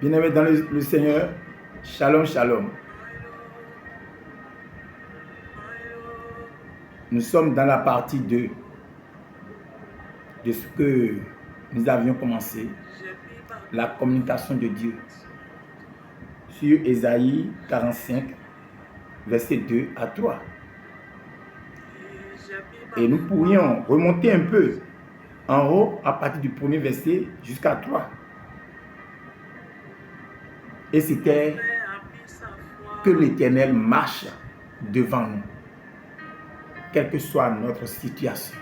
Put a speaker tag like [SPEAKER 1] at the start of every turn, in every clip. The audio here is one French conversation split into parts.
[SPEAKER 1] Bien-aimés dans le Seigneur, shalom, shalom. Nous sommes dans la partie 2 de ce que nous avions commencé, la communication de Dieu, sur Ésaïe 45, versets 2 à 3. Et nous pourrions remonter un peu en haut à partir du premier verset jusqu'à 3. Et c'était que l'Éternel marche devant nous, quelle que soit notre situation,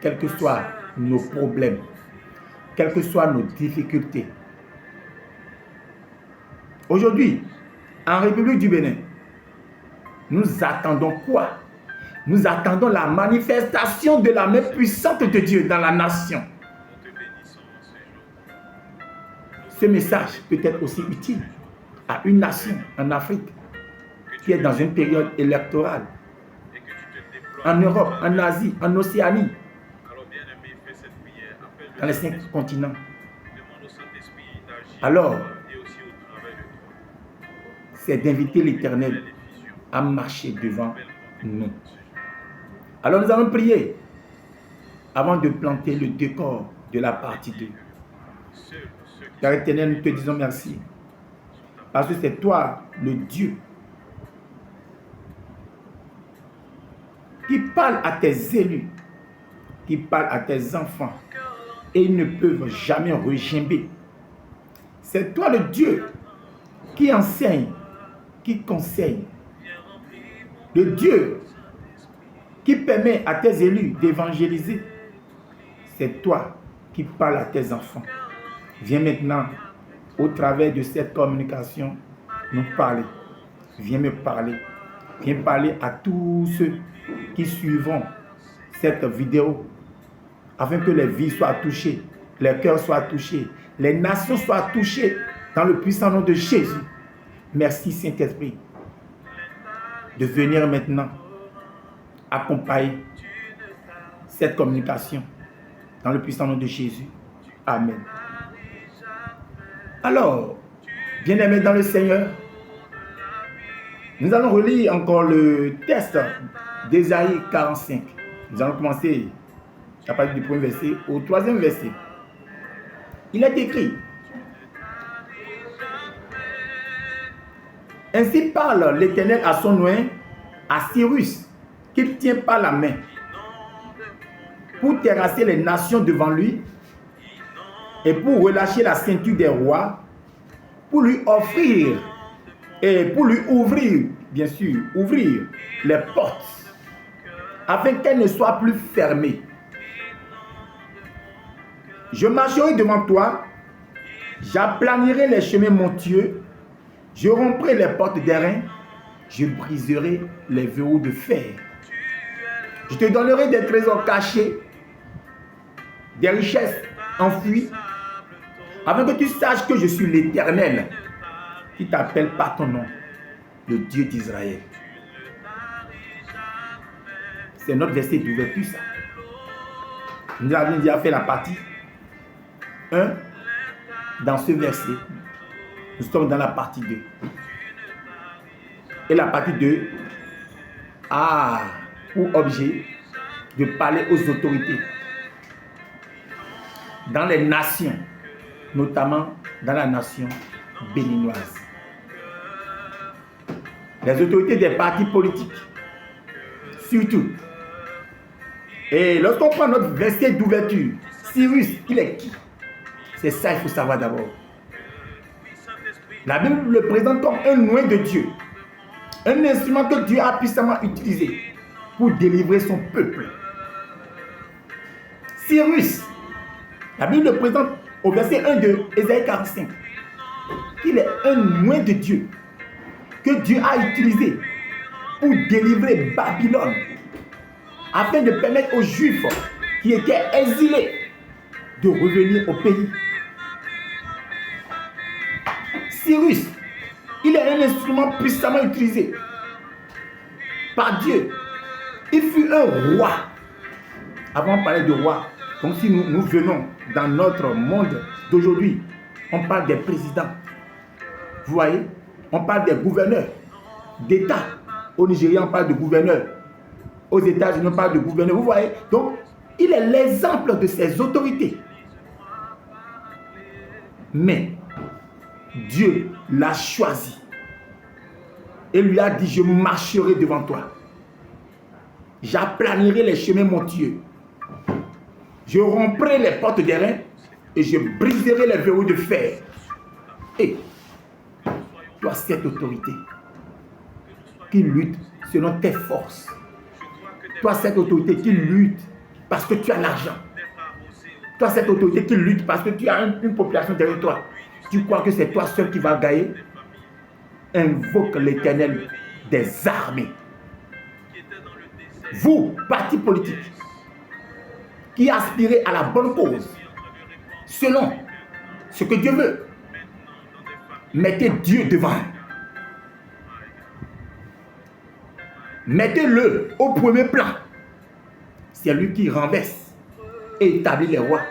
[SPEAKER 1] quels que soient nos problèmes, quelles que soient nos difficultés. Aujourd'hui, en République du Bénin, nous attendons quoi? Nous attendons la manifestation de la main puissante de Dieu dans la nation. Ce message peut être aussi utile à une nation en Afrique qui est dans une période électorale, en Europe, en Asie, en Océanie, dans les 5 continents. Alors, c'est d'inviter l'Éternel à marcher devant nous. Alors nous allons prier avant de planter le décor de la partie 2. Car Éternel, nous te disons merci. Parce que c'est toi, le Dieu, qui parle à tes élus, qui parle à tes enfants, et ils ne peuvent jamais regimber. C'est toi le Dieu qui enseigne, qui conseille. Le Dieu qui permet à tes élus d'évangéliser. C'est toi qui parles à tes enfants. Viens maintenant, au travers de cette communication, nous parler. Viens me parler. Viens parler à tous ceux qui suivront cette vidéo, afin que les vies soient touchées, les cœurs soient touchés, les nations soient touchées dans le puissant nom de Jésus. Merci Saint-Esprit de venir maintenant accompagner cette communication dans le puissant nom de Jésus. Amen. Alors, bien-aimés dans le Seigneur, nous allons relire encore le texte d'Ésaïe 45. Nous allons commencer à partir du premier verset au 3e verset. Il est écrit: ainsi parle l'Éternel à son oint, à Cyrus, qu'il tient par la main, pour terrasser les nations devant lui, et pour relâcher la ceinture des rois, pour lui offrir, et pour lui ouvrir, bien sûr, ouvrir les portes, afin qu'elles ne soient plus fermées. Je marcherai devant toi, j'aplanirai les chemins montueux, je romprai les portes d'airain, je briserai les verrous de fer. Je te donnerai des trésors cachés, des richesses enfouies, afin que tu saches que je suis l'Éternel, qui t'appelle par ton nom, le Dieu d'Israël. C'est notre verset d'ouverture, ça. Nous avons déjà fait la partie 1 dans ce verset. Nous sommes dans la partie 2. Et la partie 2 a pour objet de parler aux autorités dans les nations, notamment dans la nation béninoise. Les autorités des partis politiques, surtout. Et lorsqu'on prend notre verset d'ouverture, Cyrus, il est qui? C'est ça qu'il faut savoir d'abord. La Bible le présente comme un oint de Dieu, un instrument que Dieu a puissamment utilisé pour délivrer son peuple. Cyrus, la Bible le présente au verset 1 de Ésaïe 45. Il est un oint de Dieu que Dieu a utilisé pour délivrer Babylone, afin de permettre aux Juifs qui étaient exilés de revenir au pays. Cyrus, il est un instrument puissamment utilisé par Dieu. Il fut un roi. Avant de parler de roi, donc si nous venons dans notre monde d'aujourd'hui, On parle des présidents. Vous voyez? On parle des gouverneurs d'État. Au Nigeria, on parle de gouverneurs. Aux États-Unis, on parle de gouverneurs. Vous voyez? Donc, il est l'exemple de ces autorités. Mais Dieu l'a choisi et lui a dit, je marcherai devant toi. J'aplanirai les chemins montueux. Je romprai les portes des reins et je briserai les verrous de fer. Et toi, cette autorité qui lutte selon tes forces. Toi, cette autorité qui lutte parce que tu as l'argent. Toi, cette autorité qui lutte parce que tu as une population derrière toi. Tu crois que c'est toi seul qui va gagner? Invoque l'Éternel des armées. Vous, parti politique, qui aspirez à la bonne cause, selon ce que Dieu veut, mettez Dieu devant. Mettez-le au premier plan. C'est lui qui renverse et établit les rois.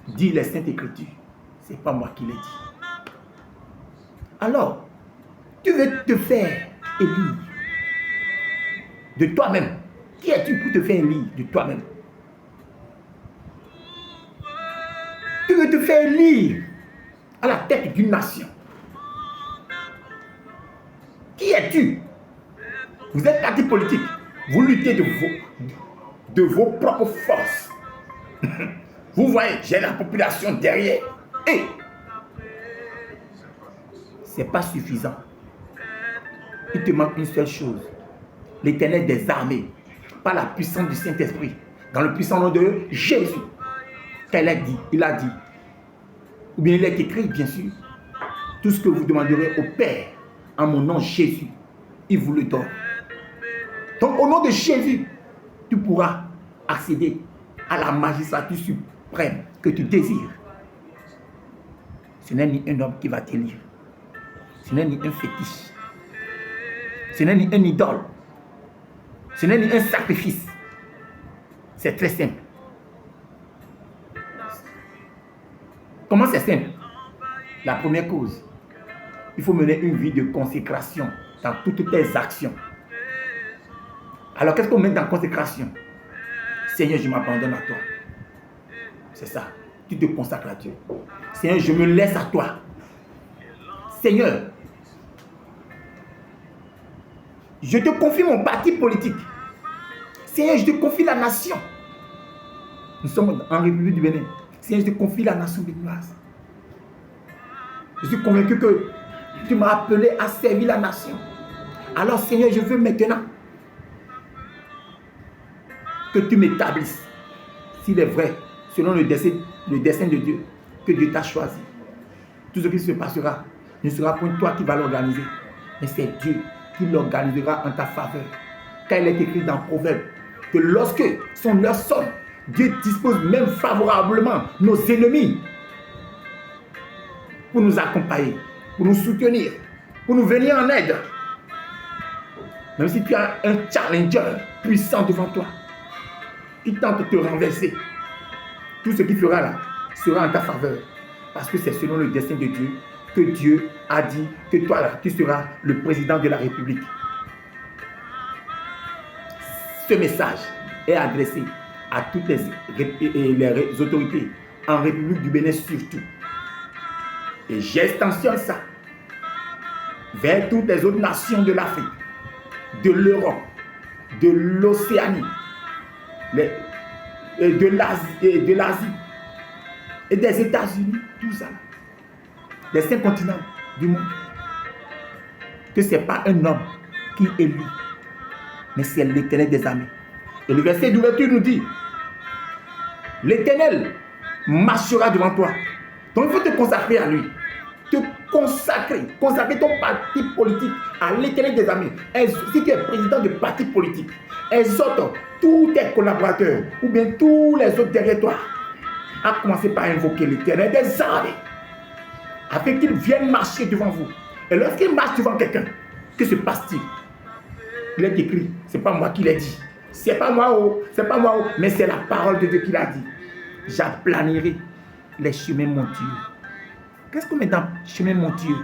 [SPEAKER 1] Dit les Saintes Écritures. Ce n'est pas moi qui l'ai dit. Alors, tu veux te faire élire de toi-même. Qui es-tu pour te faire élire de toi-même? Tu veux te faire élire à la tête d'une nation. Qui es-tu? Vous êtes parti politique. Vous luttez de vos propres forces. Vous voyez, j'ai la population derrière. Et ce n'est pas suffisant. Il te manque une seule chose. L'Éternel des armées, par la puissance du Saint-Esprit, dans le puissant nom de Jésus. Qu'elle a dit, il a dit, ou bien il est écrit, bien sûr, tout ce que vous demanderez au Père, en mon nom Jésus, il vous le donne. Donc au nom de Jésus, tu pourras accéder à la magistrature suprême que tu désires. Ce n'est ni un homme qui va t'élire. Ce n'est ni un fétiche. Ce n'est ni un idole. Ce n'est ni un sacrifice. C'est très simple. Comment c'est simple? La première cause, il faut mener une vie de consécration dans toutes tes actions. Alors qu'est-ce qu'on met dans consécration? Seigneur, je m'abandonne à toi. C'est ça. Tu te consacres à Dieu. Seigneur, je me laisse à toi. Seigneur, je te confie mon parti politique. Seigneur, je te confie la nation. Nous sommes en République du Bénin. Seigneur, je te confie la nation béninoise. Je suis convaincu que tu m'as appelé à servir la nation. Alors, Seigneur, je veux maintenant que tu m'établisses, s'il est vrai, selon le dessein de Dieu, que Dieu t'a choisi. Tout ce qui se passera ne sera point toi qui vas l'organiser, mais c'est Dieu qui l'organisera en ta faveur. Car il est écrit dans Proverbe que lorsque son heure sonne, Dieu dispose même favorablement nos ennemis pour nous accompagner, pour nous soutenir, pour nous venir en aide. Même si tu as un challenger puissant devant toi, qui tente de te renverser, tout ce qu'il fera là sera en ta faveur. Parce que c'est selon le dessein de Dieu que Dieu a dit que toi là, tu seras le président de la République. Ce message est adressé à toutes les autorités en République du Bénin surtout. Et j'extensionne ça vers toutes les autres nations de l'Afrique, de l'Europe, de l'Océanie, de l'Asie et des États-Unis, tout ça. Les 5 continents du monde. Que ce n'est pas un homme qui est élu, mais c'est l'Éternel des armées. Et le verset d'ouverture nous dit, l'Éternel marchera devant toi. Donc il faut te consacrer à lui. Te consacrer ton parti politique à l'Éternel des armées. Si tu es président de parti politique, exhorte tous tes collaborateurs ou bien tous les autres derrière toi à commencer par invoquer l'Éternel des armées afin qu'il vienne marcher devant vous. Et lorsqu'il marche devant quelqu'un, que se passe-t-il? Il est écrit, c'est pas moi qui l'ai dit. C'est pas moi, mais c'est la parole de Dieu qui l'a dit. J'aplanirai les chemins montueux. Qu'est-ce qu'on met dans le chemin, mon Dieu?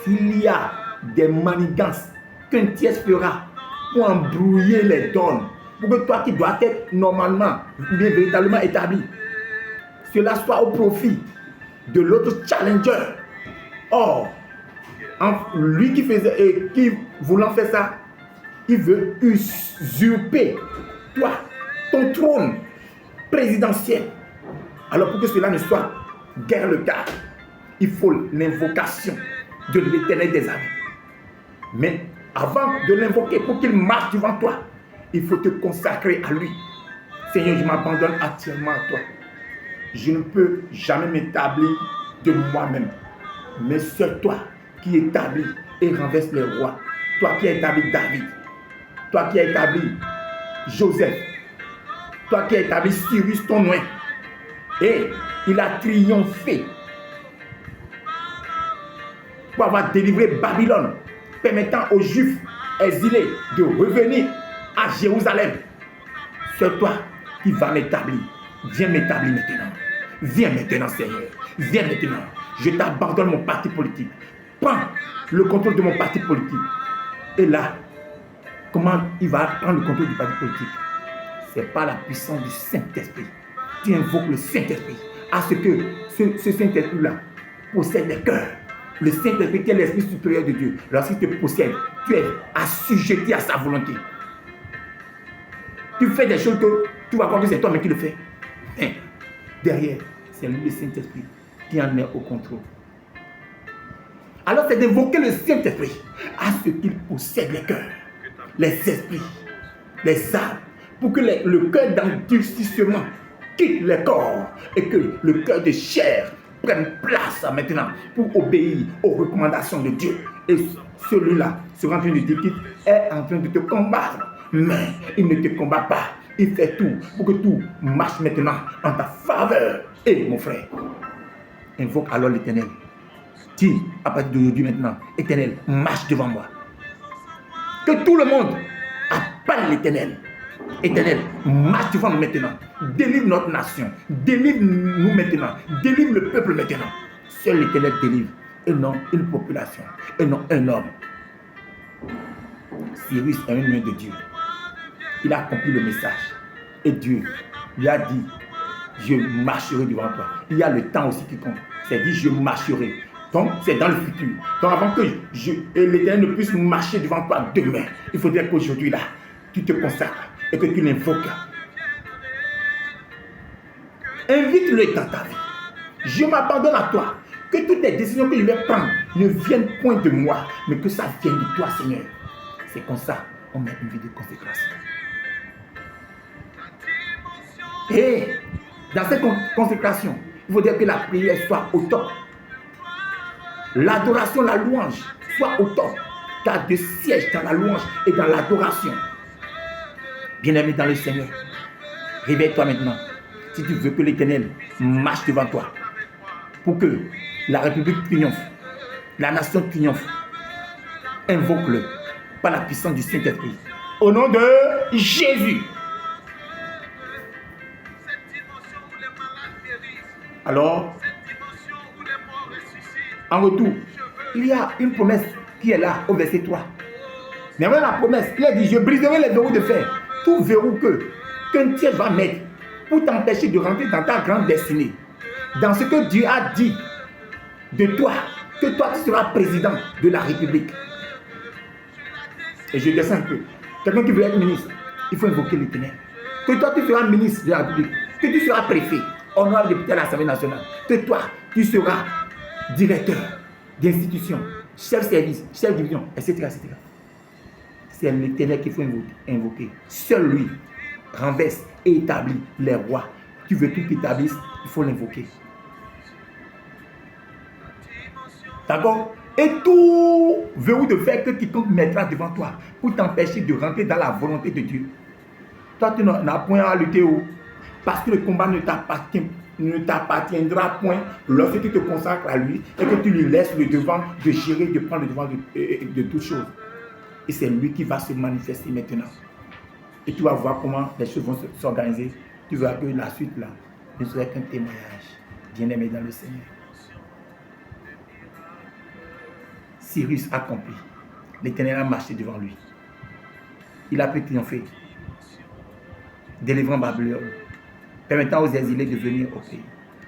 [SPEAKER 1] S'il y a des manigances qu'un tiers fera pour embrouiller les donnes, pour que toi qui dois être normalement, bien véritablement établi, cela soit au profit de l'autre challenger. Or, lui qui faisait et qui voulant faire ça, il veut usurper toi, ton trône présidentiel. Alors pour que cela ne soit guère le cas, il faut l'invocation de l'Éternel des armées. Mais avant de l'invoquer, pour qu'il marche devant toi, il faut te consacrer à lui. Seigneur, je m'abandonne entièrement à toi. Je ne peux jamais m'établir de moi-même. Mais seul toi qui établis et renverse les rois. Toi qui as établi David. Toi qui as établi Joseph. Toi qui as établi Cyrus ton nom. Et il a triomphé pour avoir délivré Babylone, permettant aux Juifs exilés de revenir à Jérusalem. C'est toi qui vas m'établir. Viens m'établir maintenant. Viens maintenant, Seigneur. Viens maintenant. Je t'abandonne mon parti politique. Prends le contrôle de mon parti politique. Et là, comment il va prendre le contrôle du parti politique? C'est par la puissance du Saint-Esprit. Tu invoques le Saint-Esprit à ce que ce Saint-Esprit-là possède les cœurs. Le Saint-Esprit qui est l'Esprit supérieur de Dieu. Lorsqu'il te possède, tu es assujetti à sa volonté. Tu fais des choses que tu vas croire que c'est toi-même qui le fais. Mais derrière, c'est lui le Saint-Esprit qui en est au contrôle. Alors c'est d'invoquer le Saint-Esprit à ce qu'il possède les cœurs, les esprits, les âmes, pour que le cœur d'endurcissement quitte le corps et que le cœur de chair prenne place maintenant pour obéir aux recommandations de Dieu. Et celui-là sera en train de dire qu'il est en train de te combattre, mais il ne te combat pas. Il fait tout pour que tout marche maintenant en ta faveur. Et mon frère, invoque alors l'Éternel. Dis à partir d'aujourd'hui maintenant, Éternel, marche devant moi. Que tout le monde appelle l'Éternel. Éternel, marche devant nous maintenant. Délivre notre nation. Délivre-nous maintenant. Délivre le peuple maintenant. Seul l'Éternel délivre. Et non une population. Et non un homme. Cyrus est un humain de Dieu. Il a accompli le message. Et Dieu lui a dit, je marcherai devant toi. Il y a le temps aussi qui compte. C'est dit, je marcherai. Donc, c'est dans le futur. Donc, avant que l'Éternel ne puisse marcher devant toi demain, il faudrait qu'aujourd'hui, là, tu te consacres et que tu l'invoques. Invite-le dans ta vie. Je m'abandonne à toi. Que toutes les décisions que je vais prendre ne viennent point de moi, mais que ça vienne de toi, Seigneur. C'est comme ça qu'on met une vie de consécration. Et dans cette consécration, il faudrait que la prière soit au top. L'adoration, la louange soit au top. Car Dieu siège dans la louange et dans l'adoration. Bien-aimé dans le Seigneur, réveille-toi maintenant. Si tu veux que l'Éternel marche devant toi, pour que la République triomphe, la nation triomphe, invoque-le par la puissance du Saint-Esprit. Au nom de Jésus. Alors, en retour, il y a une promesse qui est là au verset 3. Mais avant la promesse, il a dit, je briserai les verrous de fer. Tout verrou qu'un tiers va mettre pour t'empêcher de rentrer dans ta grande destinée. Dans ce que Dieu a dit de toi, que toi tu seras président de la République. Et je descends un peu. Quelqu'un qui veut être ministre, il faut invoquer l'Éternel. Que toi tu seras ministre de la République, que tu seras préfet, honorable député à l'Assemblée nationale, que toi tu seras directeur d'institution, chef service, chef de division, etc., etc. C'est l'Éternel qu'il faut invoquer. Seul lui renverse et établit les rois. Tu veux qu'il t'établisse, il faut l'invoquer. D'accord? Et tout verrou de fer que quiconque mettra devant toi pour t'empêcher de rentrer dans la volonté de Dieu. Toi, tu n'as point à lutter parce que le combat ne t'appartiendra point lorsque tu te consacres à lui et que tu lui laisses le devant de gérer, de prendre le devant de toutes choses. Et c'est lui qui va se manifester maintenant. Et tu vas voir comment les choses vont s'organiser. Tu verras que la suite là ne serait qu'un témoignage. Bien-aimé dans le Seigneur. Cyrus accompli. L'Éternel a marché devant lui. Il a pu triompher, délivrant Babylone, permettant aux exilés de venir au pays.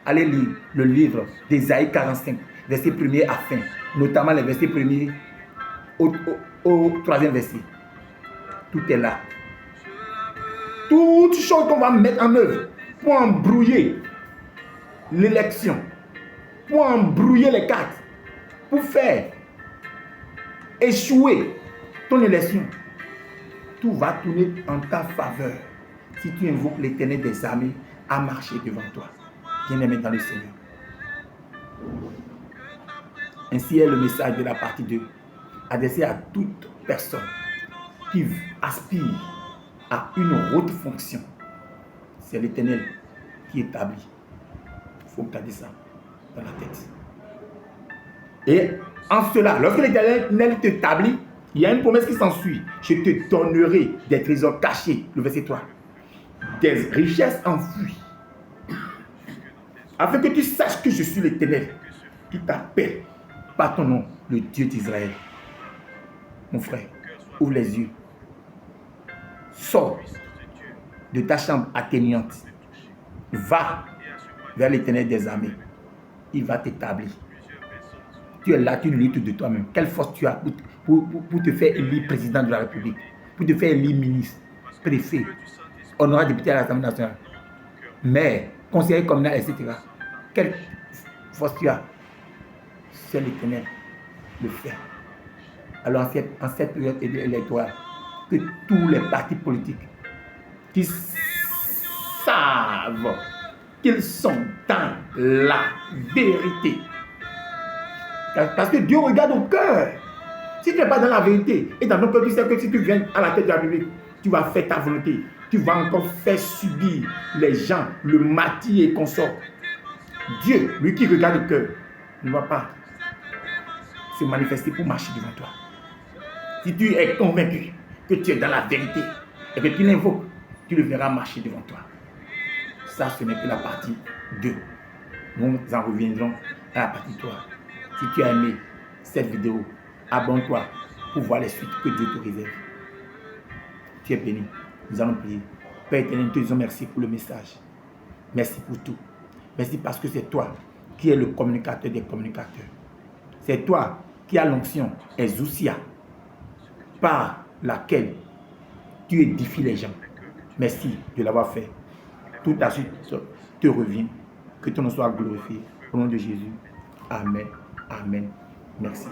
[SPEAKER 1] Allez lire le livre d'Ésaïe 45, verset 1er à fin, notamment les versets 1er au 3e verset. Tout est là. Toutes choses qu'on va mettre en œuvre pour embrouiller l'élection, pour embrouiller les cartes, pour faire échouer ton élection. Tout va tourner en ta faveur si tu invoques l'Éternel des armées à marcher devant toi. Bien-aimé dans le Seigneur. Ainsi est le message de la partie 2, adressé à toute personne qui aspire à une haute fonction. C'est l'Éternel qui établit. Il faut garder ça dans la tête. Et en cela, lorsque l'Éternel t'établit, il y a une promesse qui s'ensuit. Je te donnerai des trésors cachés, le verset 3, des richesses enfouies, afin que tu saches que je suis l'Éternel qui t'appelle par ton nom, le Dieu d'Israël. Mon frère, ouvre les yeux. Sors de ta chambre atteignante. Va vers l'Éternel des armées. Il va t'établir. Tu es là, tu luttes de toi-même. Quelle force tu as pour te faire élire président de la République, pour te faire élire ministre, préfet, honorable député à l'Assemblée nationale, maire, conseiller communal, etc. Quelle force tu as? C'est l'Éternel le fait. Alors en cette période électorale, que tous les partis politiques qui savent qu'ils sont dans la vérité, parce que Dieu regarde au cœur. Si tu n'es pas dans la vérité et dans ton cœur, tu sais que si tu viens à la tête de la République, tu vas faire ta volonté. Tu vas encore faire subir les gens, le martyr et consort. Dieu, lui qui regarde le cœur, ne va pas se manifester pour marcher devant toi. Si tu es convaincu que tu es dans la vérité et que tu l'invoques, tu le verras marcher devant toi. Ça, ce n'est que la partie 2. Nous en reviendrons à la partie 3. Si tu as aimé cette vidéo, abonne-toi pour voir les suites que Dieu te réserve. Tu es béni. Nous allons prier. Père éternel, nous te disons merci pour le message. Merci pour tout. Merci parce que c'est toi qui es le communicateur des communicateurs. C'est toi qui as l'onction, Ezousia, par laquelle tu édifies les gens. Merci de l'avoir fait. Tout à suite te revient. Que ton nom soit glorifié. Au nom de Jésus. Amen. Amen. Merci.